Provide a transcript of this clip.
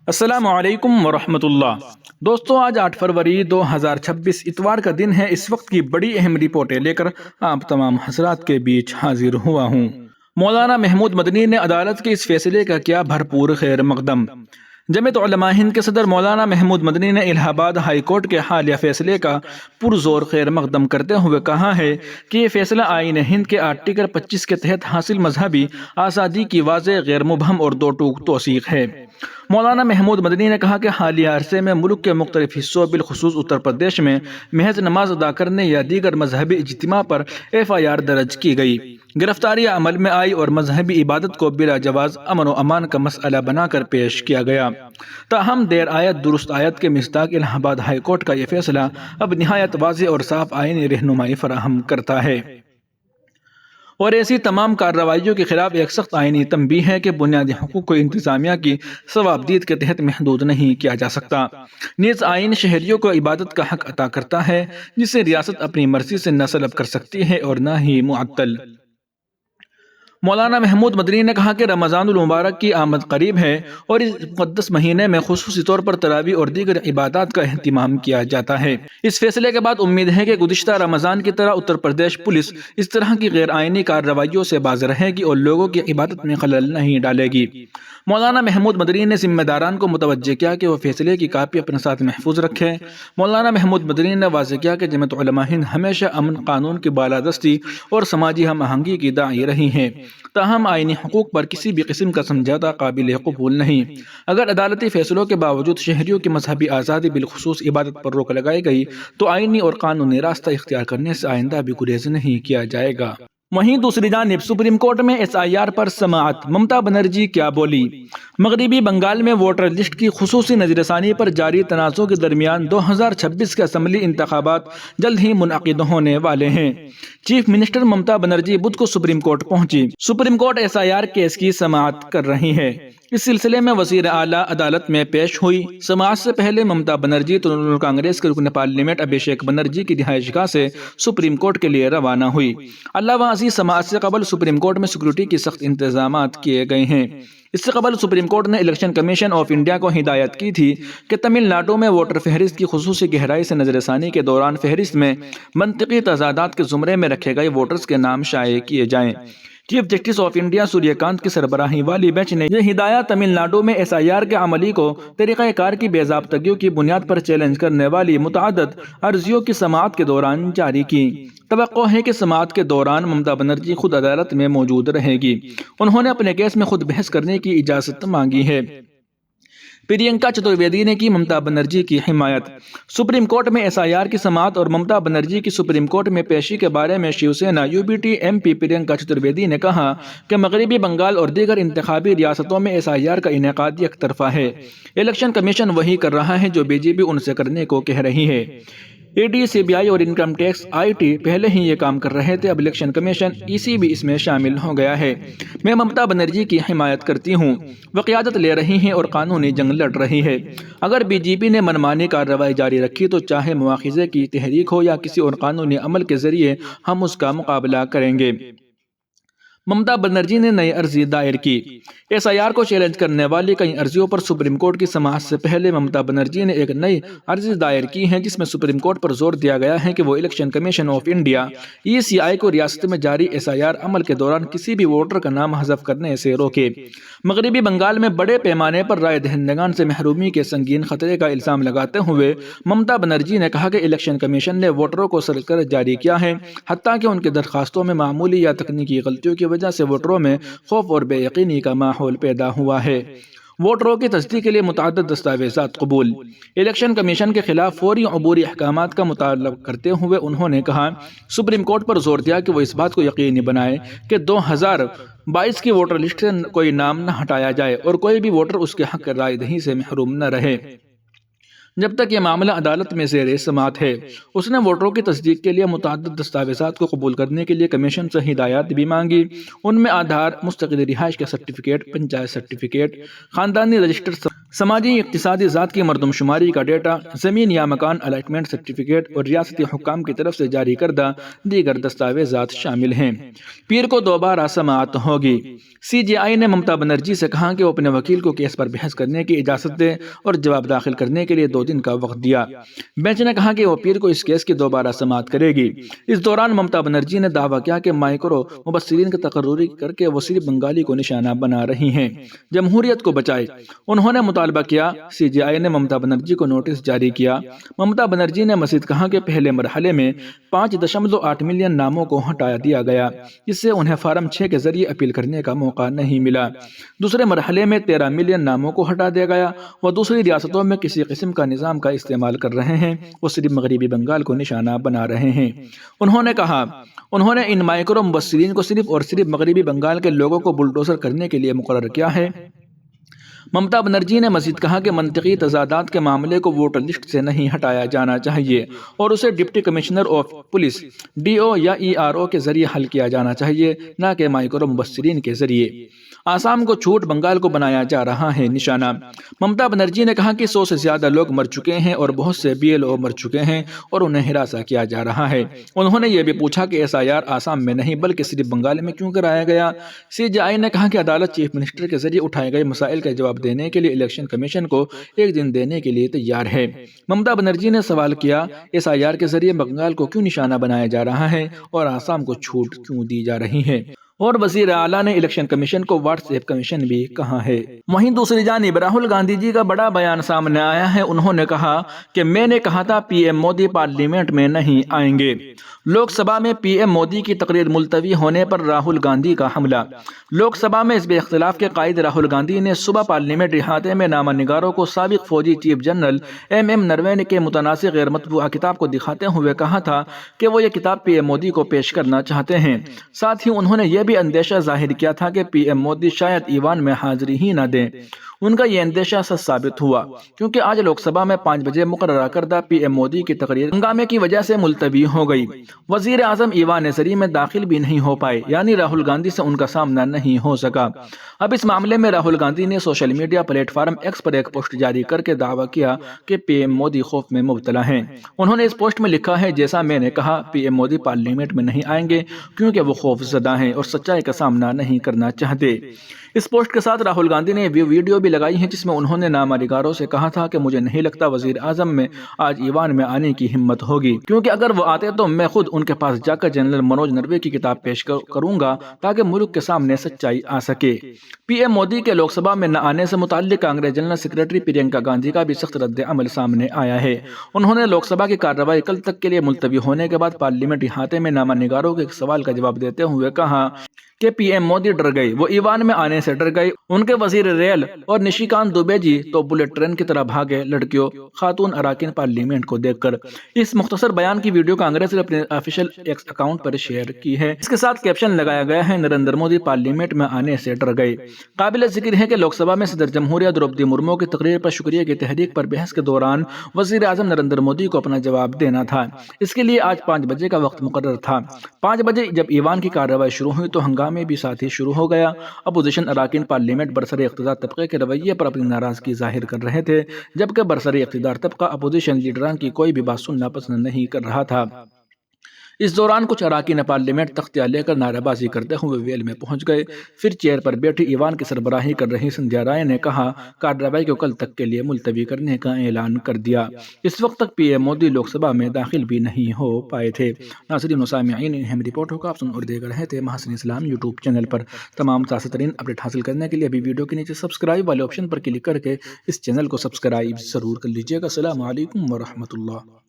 السلام علیکم ورحمۃ اللہ۔ دوستو، آج 8 فروری 2026 اتوار کا دن ہے۔ اس وقت کی بڑی اہم رپورٹیں لے کر آپ تمام حضرات کے بیچ حاضر ہوا ہوں۔ مولانا محمود مدنی نے عدالت کے اس فیصلے کا کیا بھرپور خیر مقدم۔ جمعیت علماء ہند کے صدر مولانا محمود مدنی نے الہ آباد ہائی کورٹ کے حالیہ فیصلے کا پرزور خیر مقدم کرتے ہوئے کہا ہے کہ یہ فیصلہ آئین ہند کے آرٹیکل 25 کے تحت حاصل مذہبی آزادی کی واضح، غیر مبہم اور دو ٹوک توثیق ہے۔ مولانا محمود مدنی نے کہا کہ حالیہ عرصے میں ملک کے مختلف حصوں بالخصوص اتر پردیش میں محض نماز ادا کرنے یا دیگر مذہبی اجتماع پر FIR درج کی گئی، گرفتاریاں عمل میں آئی اور مذہبی عبادت کو بلا جواز امن و امان کا مسئلہ بنا کر پیش کیا گیا۔ تاہم دیر آیت درست آیت کے مصداق الہ آباد ہائی کورٹ کا یہ فیصلہ اب نہایت واضح اور صاف آئینی رہنمائی فراہم کرتا ہے اور ایسی تمام کارروائیوں کے خلاف ایک سخت آئینی تنبیہ ہے کہ بنیادی حقوق کو انتظامیہ کی ثوابدید کے تحت محدود نہیں کیا جا سکتا۔ نیز آئین شہریوں کو عبادت کا حق عطا کرتا ہے، جسے ریاست اپنی مرضی سے نہ سلب کر سکتی ہے اور نہ ہی معطل۔ مولانا محمود مدنی نے کہا کہ رمضان المبارک کی آمد قریب ہے اور اس مقدس مہینے میں خصوصی طور پر تراویح اور دیگر عبادات کا اہتمام کیا جاتا ہے۔ اس فیصلے کے بعد امید ہے کہ گزشتہ رمضان کی طرح اتر پردیش پولیس اس طرح کی غیر آئینی کارروائیوں سے باز رہے گی اور لوگوں کی عبادت میں خلل نہیں ڈالے گی۔ مولانا محمود مدنی نے ذمہ داران کو متوجہ کیا کہ وہ فیصلے کی کاپی اپنے ساتھ محفوظ رکھیں۔ مولانا محمود مدنی نے واضح کیا کہ جمعیت علماء ہند ہمیشہ امن، قانون کی بالادستی اور سماجی ہم آہنگی کی داعی رہی ہے، تاہم آئینی حقوق پر کسی بھی قسم کا سمجھوتہ قابل قبول نہیں۔ اگر عدالتی فیصلوں کے باوجود شہریوں کی مذہبی آزادی بالخصوص عبادت پر روک لگائی گئی تو آئینی اور قانونی راستہ اختیار کرنے سے آئندہ بھی گریز نہیں کیا جائے گا۔ وہیں دوسری جانب سپریم کورٹ میں SIR پر سماعت، ممتا بنرجی کیا بولی۔ مغربی بنگال میں ووٹر لسٹ کی خصوصی نظر ثانی پر جاری تنازع کے درمیان 2026 کے اسمبلی انتخابات جلد ہی منعقد ہونے والے ہیں۔ چیف منسٹر ممتا بنرجی بدھ کو سپریم کورٹ پہنچی۔ سپریم کورٹ SIR کیس کی سماعت کر رہی ہے۔ اس سلسلے میں وزیر اعلیٰ عدالت میں پیش ہوئی۔ سماعت سے پہلے ممتا بنرجی ترنمول کانگریس کے رکن پارلیمنٹ ابھیشیک بنرجی کی رہائش گاہ سے سپریم کورٹ کے لیے روانہ ہوئی۔ علاوہ ازیں سماعت سے قبل سپریم کورٹ میں سیکورٹی کی سخت انتظامات کیے گئے ہیں۔ اس سے قبل سپریم کورٹ نے الیکشن کمیشن آف انڈیا کو ہدایت کی تھی کہ تمل ناڈو میں ووٹر فہرست کی خصوصی گہرائی سے نظر ثانی کے دوران فہرست میں منطقی تضادات کے زمرے میں رکھے گئے ووٹرز کے نام شائع کیے جائیں۔ چیف جسٹس آف انڈیا سوریہ کانت کی سربراہی والی بینچ نے یہ ہدایت تمل ناڈو میں SIR کے عملی کو طریقہ کار کی بے ضابطگیوں کی بنیاد پر چیلنج کرنے والی متعدد عرضیوں کی سماعت کے دوران جاری کی۔ توقع ہے کہ سماعت کے دوران ممتا بنرجی خود عدالت میں موجود رہے گی۔ انہوں نے اپنے کیس میں خود بحث کرنے کی اجازت مانگی ہے۔ پرینکا چترویدی نے کی ممتا بنرجی کی حمایت۔ سپریم کورٹ میں SIR کی سماعت اور ممتا بنرجی کی سپریم کورٹ میں پیشی کے بارے میں شیو سینا UBT MP پرینکا چترویدی نے کہا کہ مغربی بنگال اور دیگر انتخابی ریاستوں میں SIR کا انعقاد یک طرفہ ہے۔ الیکشن کمیشن وہی کر رہا ہے جو BJP ان سے کرنے کو کہہ رہی ہے۔ ED، CBI اور انکم ٹیکس IT پہلے ہی یہ کام کر رہے تھے، اب الیکشن کمیشن EC بھی اس میں شامل ہو گیا ہے۔ میں ممتا بنرجی کی حمایت کرتی ہوں۔ وہ قیادت لے رہی ہیں اور قانونی جنگ لڑ رہی ہے۔ اگر BJP نے منمانی کارروائی جاری رکھی تو چاہے مواخذے کی تحریک ہو یا کسی اور قانونی عمل کے ذریعے ہم اس کا مقابلہ کریں گے۔ ممتا بنرجی نے نئی عرضی دائر کی۔ SIR کو چیلنج کرنے والی کئی عرضیوں پر سپریم کورٹ کی سماعت سے پہلے ممتا بنرجی نے ایک نئی عرضی دائر کی ہے، جس میں سپریم کورٹ پر زور دیا گیا ہے کہ وہ election commission of India ECI کو ریاست میں جاری SIR عمل کے دوران کسی بھی ووٹر کا نام حذف کرنے سے روکے۔ مغربی بنگال میں بڑے پیمانے پر رائے دہندگان سے محرومی کے سنگین خطرے کا الزام لگاتے ہوئے ممتا بنرجی نے کہا کہ الیکشن کمیشن نے ووٹروں کو سرکلر جاری کیا ہے، حتیٰ کہ ان کی درخواستوں میں معمولی یا تکنیکی غلطیوں کی وجہ سے ووٹروں میں خوف اور بے یقینی کا ماحول پیدا ہوا ہے۔ ووٹروں کی تصدیق کے لیے متعدد دستاویزات قبول۔ الیکشن کمیشن کے خلاف فوری عبوری احکامات کا مطالبہ کرتے ہوئے انہوں نے کہا، سپریم کورٹ پر زور دیا کہ وہ اس بات کو یقینی بنائے کہ 2022 کی ووٹر لسٹ سے کوئی نام نہ ہٹایا جائے اور کوئی بھی ووٹر اس کے حق رائے دہی سے محروم نہ رہے جب تک یہ معاملہ عدالت میں زیر سماعت ہے۔ اس نے ووٹروں کی تصدیق کے لیے متعدد دستاویزات کو قبول کرنے کے لیے کمیشن سے ہدایات بھی مانگی۔ ان میں آدھار، مستقل رہائش کا سرٹیفکیٹ، پنچایت سرٹیفکیٹ، خاندانی رجسٹر سماجی اقتصادی ذات کی مردم شماری کا ڈیٹا، زمین یا مکان الاٹمنٹ سرٹیفکیٹ اور ریاستی حکام کی طرف سے جاری کردہ دیگر دستاویزات شامل ہیں۔ پیر کو دوبارہ سماعت ہوگی۔ سی جے آئی نے ممتا بنرجی سے کہا کہ وہ اپنے وکیل کو کیس پر بحث کرنے کی اجازت دے اور جواب داخل کرنے کے لیے 2 دن کا وقت دیا۔ بینچ نے کہا کہ وہ پیر کو اس کیس کی دوبارہ سماعت کرے گی۔ اس دوران ممتا بنرجی نے دعویٰ کیا کہ مائکرو مبصرین کی تقرری کر کے وہ صرف بنگالی کو نشانہ بنا رہی ہیں۔ جمہوریت کو بچائے۔ انہوں نے مطالبہ کیا۔ سی جے آئی نے ممتا بنرجی کو نوٹس جاری کیا۔ ممتا بنرجی نے مزید کہا کہ پہلے مرحلے میں 5.8 ملین ناموں کو ہٹا دیا گیا، جس سے انہیں فارم 6 کے ذریعے اپیل کرنے کا موقع نہیں ملا۔ دوسرے مرحلے میں 13 ملین ناموں کو ہٹا دیا گیا۔ وہ دوسری ریاستوں میں کسی قسم کا نظام کا استعمال کر رہے ہیں، وہ صرف مغربی بنگال کو نشانہ بنا رہے ہیں۔ انہوں نے کہا انہوں نے ان مائکرو مبصرین کو صرف اور صرف مغربی بنگال کے لوگوں کو بلڈوزر کرنے کے لیے مقرر کیا ہے۔ ممتا بنرجی نے مزید کہا کہ منطقی تضادات کے معاملے کو ووٹر لسٹ سے نہیں ہٹایا جانا چاہیے اور اسے deputy commissioner of police DO یا ERO کے ذریعے حل کیا جانا چاہیے، نہ کہ مائکرو مبصرین کے ذریعے۔ آسام کو چھوٹ، بنگال کو بنایا جا رہا ہے نشانہ۔ ممتا بنرجی نے کہا کہ 100 سے زیادہ لوگ مر چکے ہیں اور بہت سے BLO مر چکے ہیں اور انہیں ہراساں کیا جا رہا ہے۔ انہوں نے یہ بھی پوچھا کہ SIR آسام میں نہیں بلکہ صرف بنگال میں کیوں کرایا گیا۔ CJI نے کہا کہ عدالت چیف منسٹر کے ذریعے اٹھائے گئے مسائل کا جواب دینے کے لیے الیکشن کمیشن کو 1 دن دینے کے لیے تیار ہے۔ ممتا بنرجی نے سوال کیا، SIR کے ذریعے بنگال کو کیوں نشانہ بنایا جا رہا ہے اور آسام کو چھوٹ کیوں دی جا رہی ہے؟ اور وزیر اعلیٰ نے الیکشن کمیشن کو واٹس ایپ کمیشن بھی کہا ہے۔ وہیں دوسری جانب راہل گاندھی جی کا بڑا بیان سامنے آیا ہے۔ انہوں نے کہا کہ میں نے کہا تھا PM مودی پارلیمنٹ میں نہیں آئیں گے۔ لوک سبھا میں PM مودی کی تقریر ملتوی ہونے پر راہل گاندھی کا حملہ۔ لوک سبھا میں حزب اختلاف کے قائد راہل گاندھی نے صبح پارلیمنٹ احاطے میں نامہ نگاروں کو سابق فوجی چیف جنرل MM نروے کے متنازع غیر مطبوعہ کتاب کو دکھاتے ہوئے کہا تھا کہ وہ یہ کتاب PM مودی کو پیش کرنا چاہتے ہیں۔ ساتھ ہی انہوں نے یہ بھی اندیشہ ظاہر کیا تھا کہ PM مودی شاید ایوان میں حاضری ہی نہ دیں۔ ان کا یہ اندیشہ سچ ثابت ہوا، کیونکہ آج لوک سبھا میں 5 بجے مقررہ کردہ PM مودی کی تقریر ہنگامے کی وجہ سے ملتوی ہو گئی۔ وزیر اعظم ایوان زرعی میں داخل بھی نہیں ہو پائے، یعنی راہل گاندھی سے ان کا سامنا نہیں ہو سکا۔ اب اس معاملے میں راہل گاندھی نے social media plate form X پر ایک پوسٹ جاری کر کے دعویٰ کیا کہ PM مودی خوف میں مبتلا ہیں۔ انہوں نے اس پوسٹ میں لکھا ہے، جیسا میں نے کہا، PM مودی پارلیمنٹ میں نہیں آئیں گے کیونکہ وہ خوف زدہ ہیں اور سچائی کا سامنا نہیں کرنا چاہتے۔ اس پوسٹ کے ساتھ راہل گاندھی نے ویڈیو بھی لگائی ہے جس میں انہوں نے نامہ نگاروں سے کہا تھا کہ مجھے نہیں لگتا وزیر اعظم میں آج ایوان میں آنے کی ہمت ہوگی، کیونکہ اگر وہ آتے تو میں خود ان کے پاس جا کر جنرل منوج نروے کی کتاب پیش کروں گا تاکہ ملک کے سامنے سچائی آ سکے۔ PM مودی کے لوک سبھا میں نہ آنے سے متعلق کانگریس جنرل سیکرٹری پرینکا گاندھی کا بھی سخت رد عمل سامنے آیا ہے۔ انہوں نے لوک سبھا کی کارروائی کل تک کے لیے ملتوی ہونے کے بعد پارلیمنٹ احاطے میں نامہ نگاروں کے ایک سوال کا جواب دیتے ہوئے کہا کہ PM مودی ڈر گئے، وہ ایوان میں آنے سے ڈر گئے۔ ان کے وزیر ریل اور نشیکانت دوبے جی تو بلٹ ٹرین کی طرح بھاگے لڑکیوں خاتون اراکین پارلیمنٹ کو دیکھ کر۔ اس مختصر بیان کی ویڈیو کانگریس نے اپنے آفیشیل ایکس اکاؤنٹ پر شیئر کی ہے۔ اس کے ساتھ کیپشن لگایا گیا ہے، نریندر مودی پارلیمنٹ میں آنے سے ڈر گئے۔ قابل ذکر ہے کہ لوک سبھا میں صدر جمہوریہ دروپدی مرمو کی تقریر پر شکریہ کی تحریک پر بحث کے دوران وزیر اعظم نریندر مودی کو اپنا جواب دینا تھا۔ اس کے لیے آج 5 بجے کا وقت مقرر تھا۔ 5 بجے جب ایوان کی کارروائی شروع ہوئی تو ہنگامے بھی ساتھ ہی شروع ہو گیا۔ اپوزیشن اراکین پارلیمنٹ برسر اقتدار طبقے کے رویے پر اپنی ناراضگی ظاہر کر رہے تھے، جبکہ برسر اقتدار طبقہ اپوزیشن لیڈران کی کوئی بھی بات سننا پسند نہیں کر رہا تھا۔ اس دوران کچھ اراکین پارلیمنٹ تختیاں لے کر نعرہ بازی کرتے ہوئے ویل میں پہنچ گئے۔ پھر چیئر پر بیٹھی ایوان کی سربراہی کر رہی سندھیا رائے نے کہا کارروائی کو کل تک کے لیے ملتوی کرنے کا اعلان کر دیا۔ اس وقت تک PM مودی لوک سبھا میں داخل بھی نہیں ہو پائے تھے۔ ناظرین و سامعین، اہم رپورٹوں کا آپ سن اور دیکھ رہے تھے محسن اسلام یوٹیوب چینل پر۔ تمام تازہ ترین اپڈیٹ حاصل کرنے کے لیے ابھی ویڈیو کے نیچے سبسکرائب والے آپشن پر کلک کر کے اس چینل کو سبسکرائب ضرور کر لیجیے گا۔ السلام علیکم ورحمۃ اللہ۔